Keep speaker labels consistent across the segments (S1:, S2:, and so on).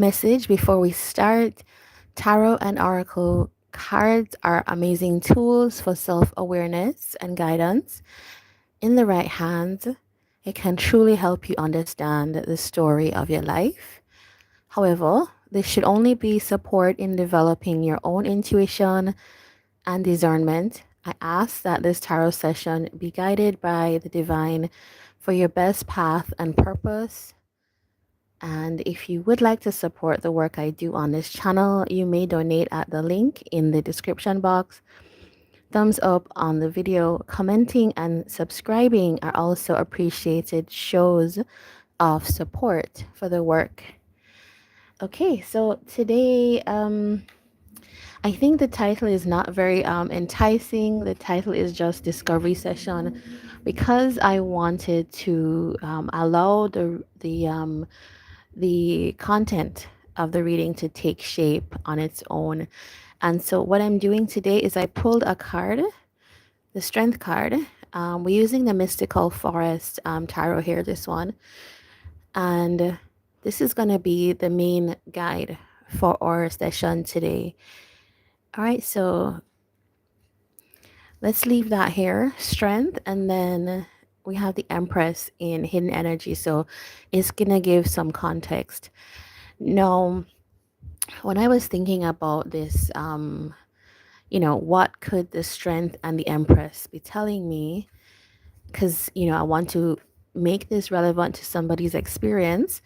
S1: Message before we start: tarot and oracle cards are amazing tools for self-awareness and guidance. In the right hands, it can truly help you understand the story of your life. However, this should only be support in developing your own intuition and discernment. I ask that this tarot session be guided by the divine for your best path and purpose. And if you would like to support the work I do on this channel, you may donate at the link in the description box. Thumbs up on the video, commenting, and subscribing are also appreciated shows of support for the work. Okay, so today, I think the title is not very enticing. The title is just Discovery Session, because I wanted to allow the content of the reading to take shape on its own. And so what I'm doing today is I pulled a card, the Strength card. We're using the Mystical Forest tarot here, this one. And this is going to be the main guide for our session today. All right, so let's leave that here, Strength, and then we have the Empress in Hidden Energy. So it's going to give some context. Now, when I was thinking about this, what could the Strength and the Empress be telling me? Because, I want to make this relevant to somebody's experience.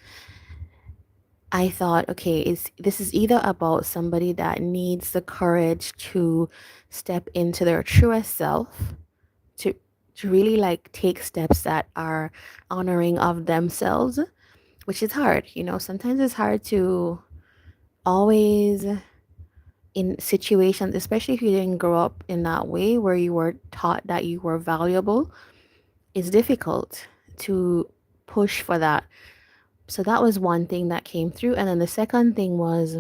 S1: I thought, okay, this is either about somebody that needs the courage to step into their truest self, to really like take steps that are honoring of themselves, which is hard. Sometimes it's hard to always, in situations, especially if you didn't grow up in that way where you were taught that you were valuable, it's difficult to push for that. So that was one thing that came through. And then the second thing was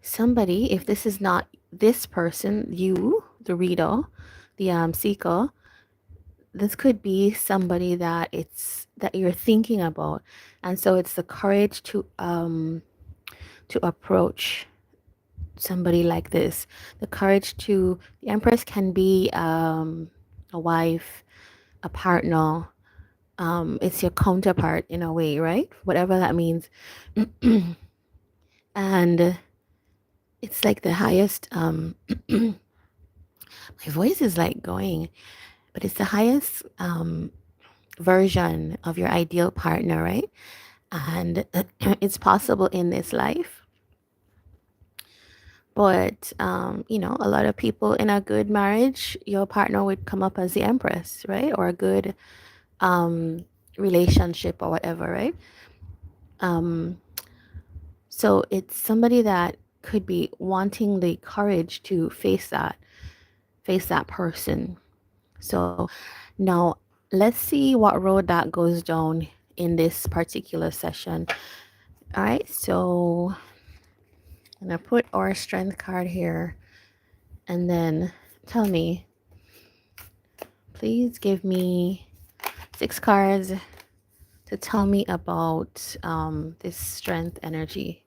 S1: somebody, if this is not this person, you, the reader, the seeker, this could be somebody that you're thinking about. And so it's the courage to approach somebody like this. The Empress can be a wife, a partner. It's your counterpart in a way, right? Whatever that means. And it's like the highest, my voice is like going, but it's the highest version of your ideal partner, right? And it's possible in this life. But, a lot of people in a good marriage, your partner would come up as the Empress, right? Or a good relationship or whatever, right? So it's somebody that could be wanting the courage to face that person. So now let's see what road that goes down in this particular session. All right, so I'm gonna put our Strength card here, and then tell me, please give me 6 cards to tell me about this Strength energy.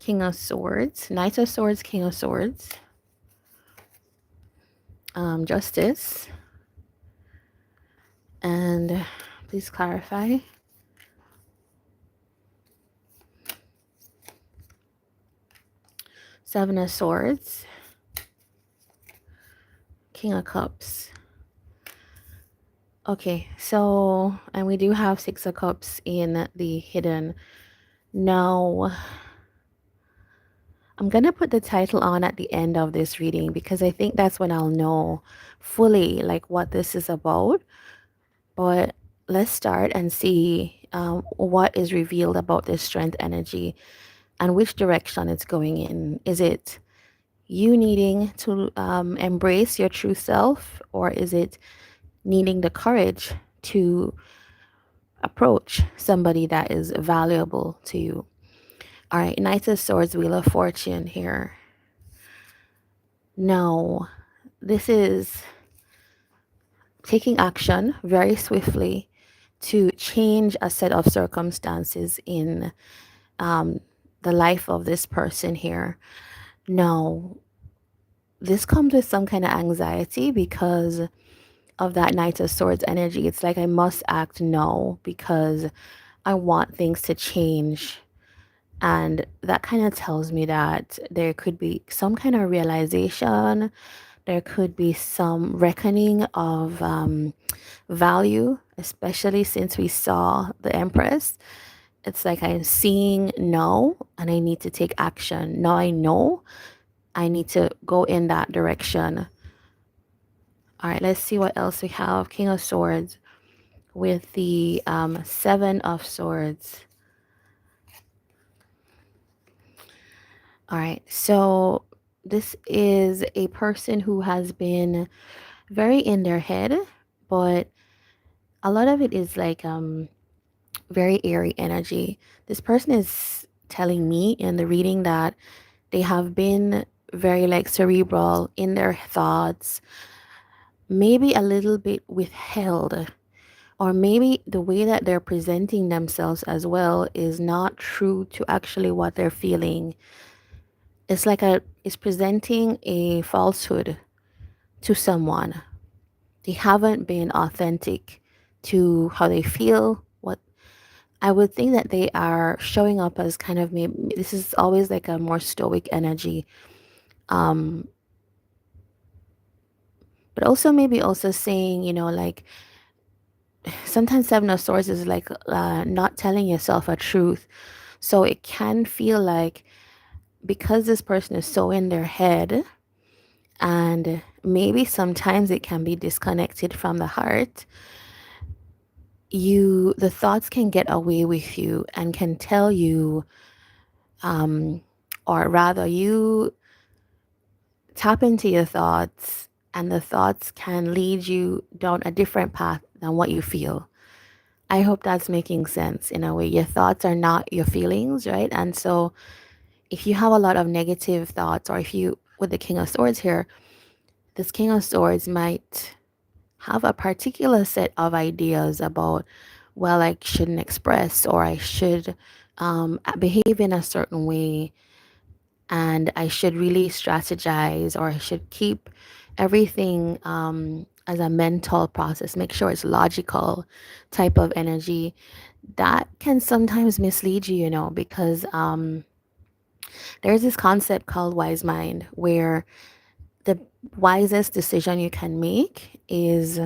S1: King of Swords, Knight of Swords, King of Swords, Justice, and please clarify. Seven of Swords, King of Cups. Okay, so, and we do have 6 of Cups in the hidden. Now, I'm going to put the title on at the end of this reading, because I think that's when I'll know fully like what this is about. But let's start and see what is revealed about this Strength energy and which direction it's going in. Is it you needing to embrace your true self, or is it needing the courage to approach somebody that is valuable to you? All right, Knight of Swords, Wheel of Fortune here. Now, this is taking action very swiftly to change a set of circumstances in the life of this person here. Now, this comes with some kind of anxiety because of that Knight of Swords energy. It's like I must act now because I want things to change. And that kind of tells me that there could be some kind of realization, there could be some reckoning of value, especially since we saw the Empress. It's like I'm seeing no, and I need to take action. Now I know I need to go in that direction. All right, let's see what else we have. King of Swords with the Seven of Swords. All right, so this is a person who has been very in their head, but a lot of it is like very airy energy. This person is telling me in the reading that they have been very like cerebral in their thoughts, maybe a little bit withheld, or maybe the way that they're presenting themselves as well is not true to actually what they're feeling. It's like it's presenting a falsehood to someone. They haven't been authentic to how they feel. What I would think that they are showing up as kind of, maybe this is always like a more stoic energy, um but also maybe also saying, like sometimes Seven of Swords is like not telling yourself a truth. So it can feel like because this person is so in their head, and maybe sometimes it can be disconnected from the heart, the thoughts can get away with you and can tell you, or rather you tap into your thoughts, and the thoughts can lead you down a different path than what you feel. I hope that's making sense in a way. Your thoughts are not your feelings, right? And so if you have a lot of negative thoughts, or if you, with the King of Swords here, this King of Swords might have a particular set of ideas about, well, I shouldn't express, or I should behave in a certain way, and I should really strategize, or I should keep everything as a mental process, make sure it's logical type of energy. That can sometimes mislead you, because there's this concept called wise mind, where the wisest decision you can make is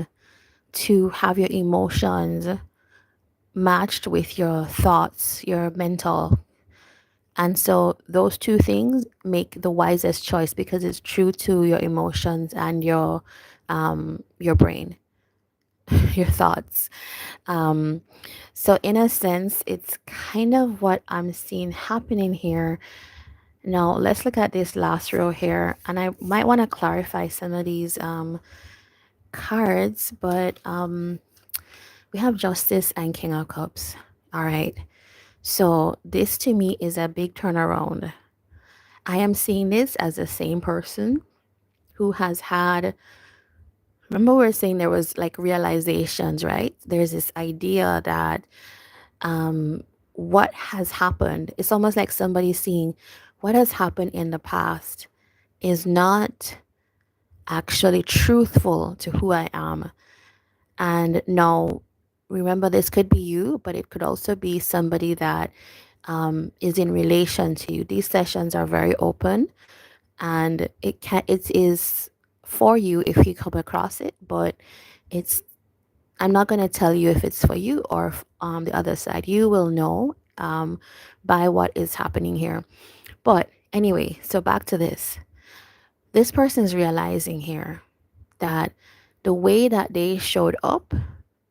S1: to have your emotions matched with your thoughts, your mental. And so those two things make the wisest choice because it's true to your emotions and your brain, your thoughts. Um, so in a sense, it's kind of what I'm seeing happening here. Now let's look at this last row here, and I might want to clarify some of these cards, but we have Justice and King of Cups. All right. So this to me is a big turnaround. I am seeing this as the same person who has had, remember we were saying there was like realizations, right? There's this idea that what has happened, it's almost like somebody seeing what has happened in the past is not actually truthful to who I am. And no, remember, this could be you, but it could also be somebody that is in relation to you. These sessions are very open, and it is for you if you come across it, but it's I'm not going to tell you if it's for you or the other side. You will know by what is happening here. But anyway, so back to this. This person's realizing here that the way that they showed up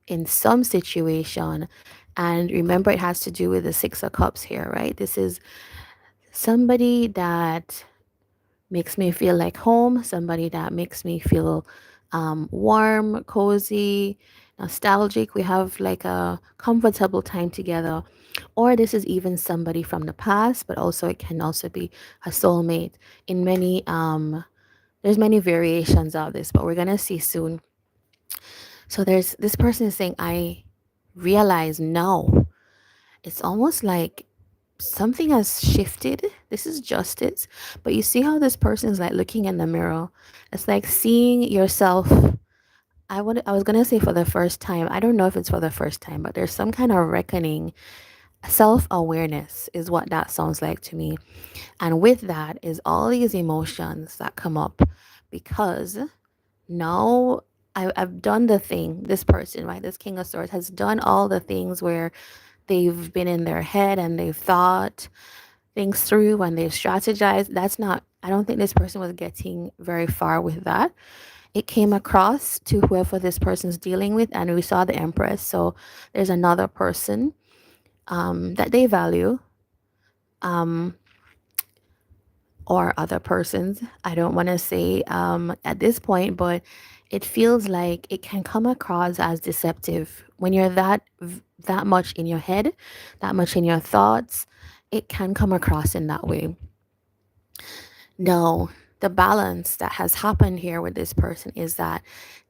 S1: in some situation, and remember, it has to do with the Six of Cups here, right? This is somebody that makes me feel like home, somebody that makes me feel warm, cozy, nostalgic. We have like a comfortable time together. Or this is even somebody from the past, but also it can also be a soulmate. In many there's many variations of this, but we're gonna see soon. So there's this person is saying, I realize no. It's almost like something has shifted. This is justice. But you see how this person is like looking in the mirror. It's like seeing yourself. I was gonna say for the first time. I don't know if it's for the first time, but there's some kind of reckoning. Self-awareness is what that sounds like to me. And with that is all these emotions that come up because now I've done the thing. This person, right? This King of Swords has done all the things where they've been in their head and they've thought things through and they've strategized. That's not, I don't think this person was getting very far with that. It came across to whoever this person's dealing with, and we saw the Empress. So there's another person that they value, um, or other persons. I don't want to say at this point, but it feels like it can come across as deceptive when you're that much in your head, that much in your thoughts. It can come across in that way. No, the balance that has happened here with this person is that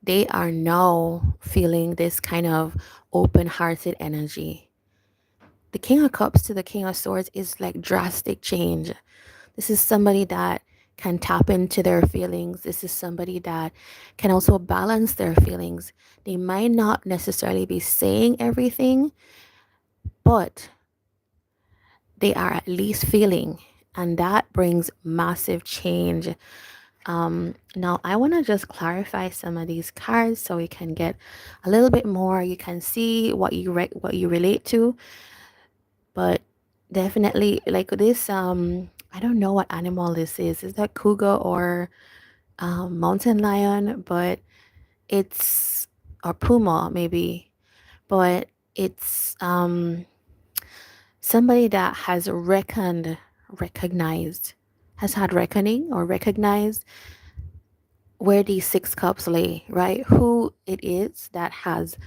S1: they are now feeling this kind of open-hearted energy. The King of Cups to the King of Swords is like drastic change. This is somebody that can tap into their feelings. This is somebody that can also balance their feelings. They might not necessarily be saying everything, but they are at least feeling. And that brings massive change. Now, I want to just clarify some of these cards so we can get a little bit more. You can see what what you relate to, but definitely like this. I don't know what animal this is. Is that cougar or mountain lion? But it's or puma maybe. But it's somebody that has recognized, has had reckoning or recognized where these six cups lay, right? Who it is that has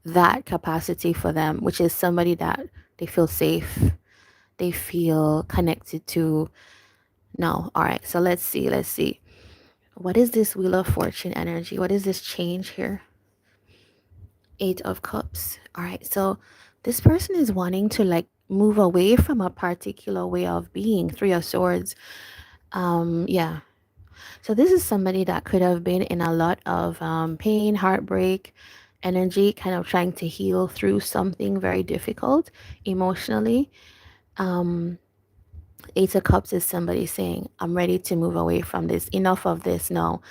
S1: that capacity for them, which is somebody that they feel safe, they feel connected to. No, all right. So let's see. Let's see. What is this Wheel of Fortune energy? What is this change here? Eight of Cups. All right. So this person is wanting to like move away from a particular way of being. Three of Swords. Yeah. So this is somebody that could have been in a lot of pain, heartbreak, energy, kind of trying to heal through something very difficult emotionally. Um, Eight of Cups is somebody saying, I'm ready to move away from this. Enough of this now.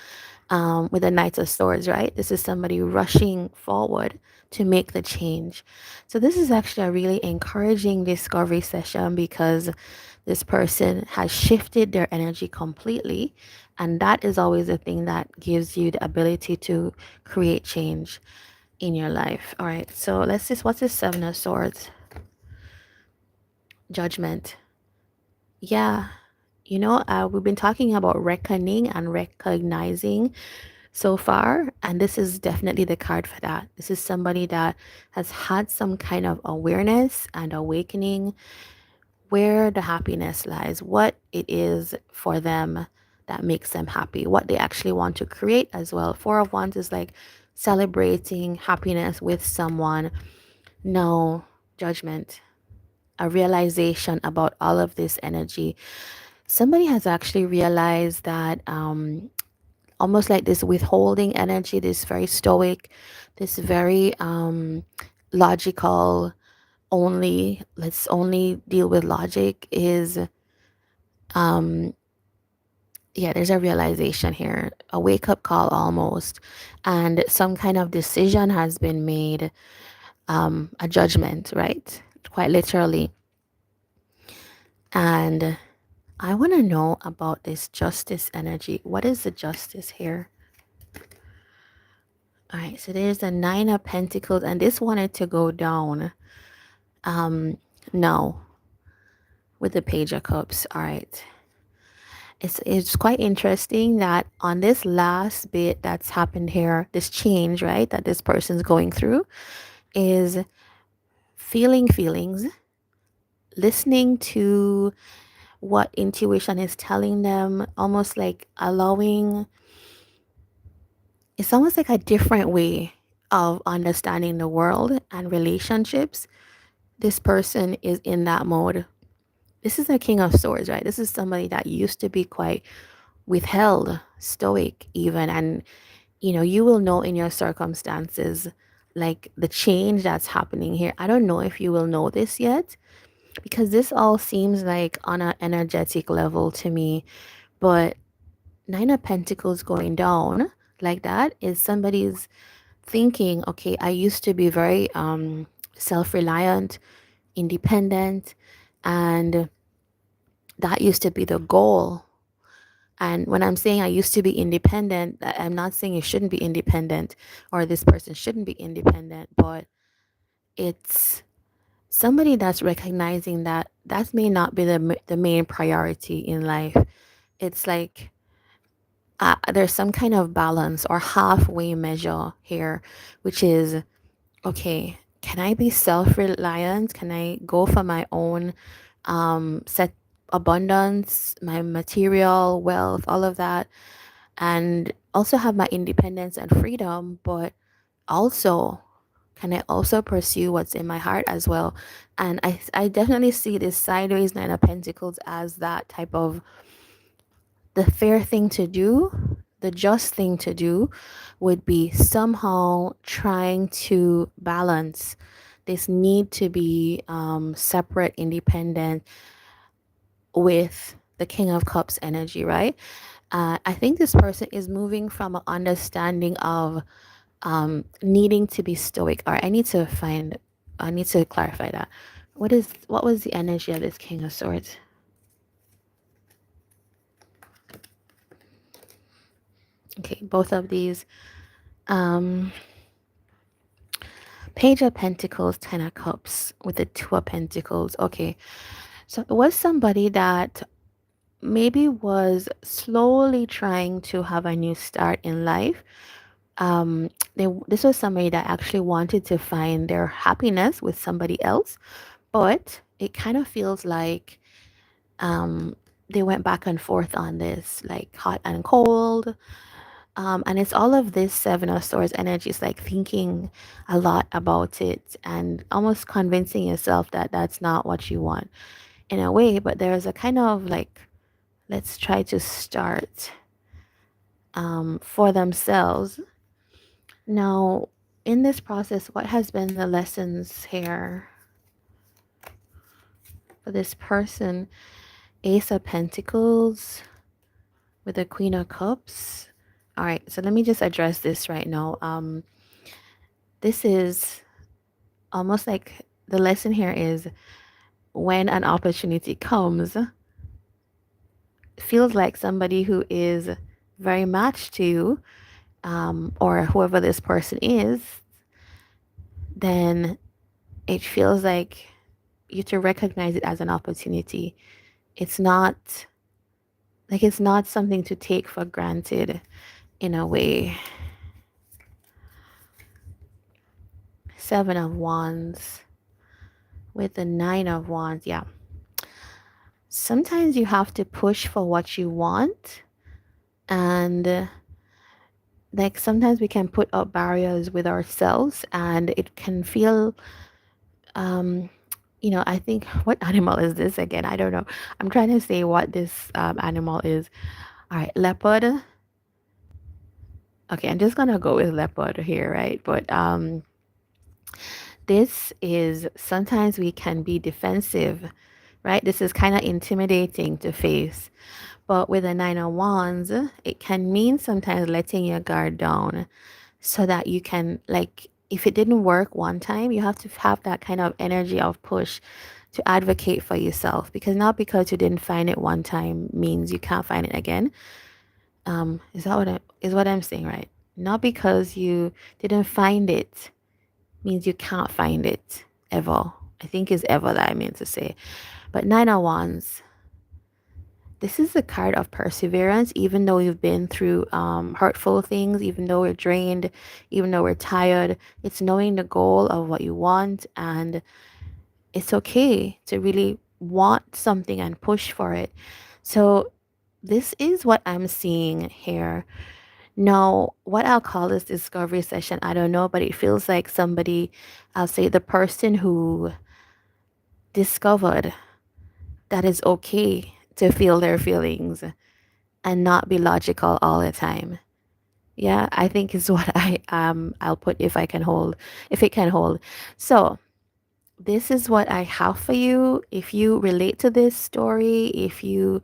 S1: With the Knight of Swords, right? This is somebody rushing forward to make the change. So this is actually a really encouraging discovery session because this person has shifted their energy completely. And that is always the thing that gives you the ability to create change in your life. All right. So let's just, what's the Seven of Swords? Judgment. Yeah. We've been talking about reckoning and recognizing so far, and this is definitely the card for that. This is somebody that has had some kind of awareness and awakening where the happiness lies, what it is for them that makes them happy, what they actually want to create as well. Four of Wands is like celebrating happiness with someone. No judgment, a realization about all of this energy. Somebody has actually realized that almost like this withholding energy, this very stoic, this very logical, only let's only deal with logic is um yeah, there's a realization here, a wake up call almost, and some kind of decision has been made, a judgment, right? Quite literally. And I want to know about this justice energy. What is the justice here? All right, so there's a Nine of Pentacles, and this wanted to go down. No, with the Page of Cups. All right. It's quite interesting that on this last bit that's happened here, this change, right, that this person's going through is feeling feelings, listening to what intuition is telling them, almost like allowing, it's almost like a different way of understanding the world and relationships, this person is in that mode. This is a king of swords, right? This is somebody that used to be quite withheld, stoic even, and you will know in your circumstances like the change that's happening here. I don't know if you will know this yet, because this all seems like on an energetic level to me. But Nine of Pentacles going down like that is somebody's thinking, okay, I used to be very self-reliant, independent, and that used to be the goal. And when I'm saying I used to be independent, I'm not saying you shouldn't be independent or this person shouldn't be independent, but it's somebody that's recognizing that that may not be the main priority in life. It's like there's some kind of balance or halfway measure here, which is, okay, can I be self-reliant? Can I go for my own set abundance, my material wealth, all of that, and also have my independence and freedom, but also can I also pursue what's in my heart as well? And I definitely see this sideways Nine of Pentacles as that type of the fair thing to do, the just thing to do would be somehow trying to balance this need to be separate, independent with the King of Cups energy, right? I think this person is moving from an understanding of needing to be stoic, or I need to clarify that. What was the energy of this King of Swords? Okay, both of these. Um, Page of Pentacles, Ten of Cups with the Two of Pentacles. Okay, so it was somebody that maybe was slowly trying to have a new start in life. This was somebody that actually wanted to find their happiness with somebody else, but it kind of feels like they went back and forth on this, like hot and cold. And it's all of this Seven of Swords energy. It's like thinking a lot about it and almost convincing yourself that that's not what you want in a way. But there's a kind of like, let's try to start for themselves. Now, in this process, what has been the lessons here for this person? Ace of Pentacles with the Queen of Cups. All right, so let me just address this right now. This is almost like the lesson here is when an opportunity comes, feels like somebody who is very matched to you, or whoever this person is, then it feels like you to recognize it as an opportunity. It's not it's not something to take for granted in a way. Seven of Wands with the Nine of Wands. Yeah. Sometimes you have to push for what you want, and like sometimes we can put up barriers with ourselves, and it can feel I think, what animal is this again? I don't know. I'm trying to say what this animal is. All right, leopard. Okay, I'm just gonna go with leopard here, right? But this is, sometimes we can be defensive, right? This is kind of intimidating to face. But with a Nine of Wands, it can mean sometimes letting your guard down so that you can, like, if it didn't work one time, you have to have that kind of energy of push to advocate for yourself, because not because you didn't find it one time means you can't find it again. Is what I'm saying, right? Not because you didn't find it means you can't find it ever. I think is ever that I mean to say. But Nine of Wands, this is the card of perseverance. Even though you've been through hurtful things, even though we're drained, even though we're tired, it's knowing the goal of what you want, and it's okay to really want something and push for it. So this is what I'm seeing here. Now, what I'll call this discovery session, I don't know, but it feels like somebody, I'll say the person who discovered that it's okay to feel their feelings and not be logical all the time. Yeah, I think is what I'll put if it can hold. So this is what I have for you. If you relate to this story, if you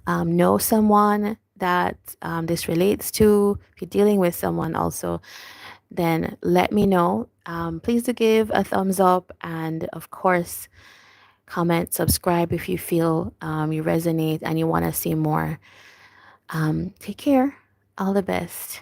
S1: know someone that this relates to, if you're dealing with someone also, then let me know. Please do give a thumbs up, and of course, comment, subscribe if you feel you resonate and you want to see more. Take care. All the best.